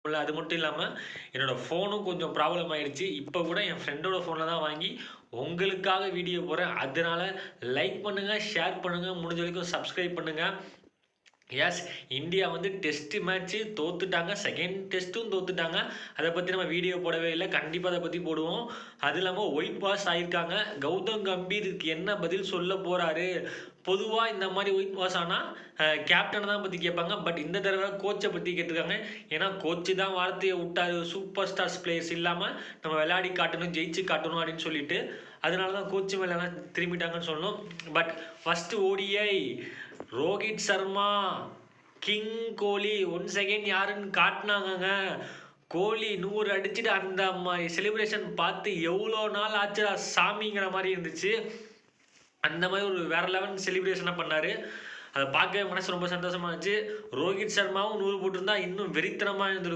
அது மட்டும் இல்லாம, என்னோட ஃபோனும் கொஞ்சம் ப்ராப்ளம் ஆயிடுச்சு. இப்ப கூட என் ஃப்ரெண்டோட ஃபோன்ல தான் வாங்கி உங்களுக்காக வீடியோ போடுறேன். அதனால லைக் பண்ணுங்க, ஷேர் பண்ணுங்க, முடிஞ்ச வரைக்கும் சப்ஸ்கிரைப் பண்ணுங்க. எஸ், இந்தியா வந்து டெஸ்ட் மேட்ச் தோத்துட்டாங்க. செகண்ட் டெஸ்ட்டும் தோத்துட்டாங்க. அத பத்தி நம்ம வீடியோ போடவே இல்ல. கண்டிப்பா அத பத்தி போடுவோம். அது இல்லாம ஒயிட் வாஷ் ஆயிருக்காங்க. கௌதம் கம்பீர் இதுக்கு என்ன பதில் சொல்ல போறாரு? பொதுவா இந்த மாரி ஒயிட் வாஷ் ஆனா கேப்டன தான் பத்தி கேட்பாங்க. பட் இந்த தடவ கோச்ச பத்தி கேட்டுருக்காங்க. ஏன்னா கோச் தான் வார்த்தைய விட்டாரு. சூப்பர் ஸ்டார்ஸ் பிளேயர்ஸ் இல்லாம நம்ம விளையாடி காட்டணும், ஜெயிச்சு காட்டணும் அப்படின்னு சொல்லிட்டு. அதனால தான் கோச் மேலலாம் திரும்பிட்டாங்கன்னு சொல்லணும். But first ODI Rohit Sharma, king Kohli once again யாருன்னு காட்டுனாங்கங்க. கோலி 100 அடிச்சுட்டு அந்த மாரி செலிப்ரேஷன் பார்த்து எவ்வளோ நாள் ஆச்சுடா சாமிங்கிற மாரி இருந்துச்சு. அந்த மாரி ஒரு வேற லெவல் செலிப்ரேஷனா பண்ணாரு. அத பார்க்கவே மனசு ரொம்ப சந்தோஷமா இருந்துச்சு. ரோஹித் சர்மாவும் 100 போட்டிருந்தா இன்னும் வெறித்தனமா இருந்திருக்கும்.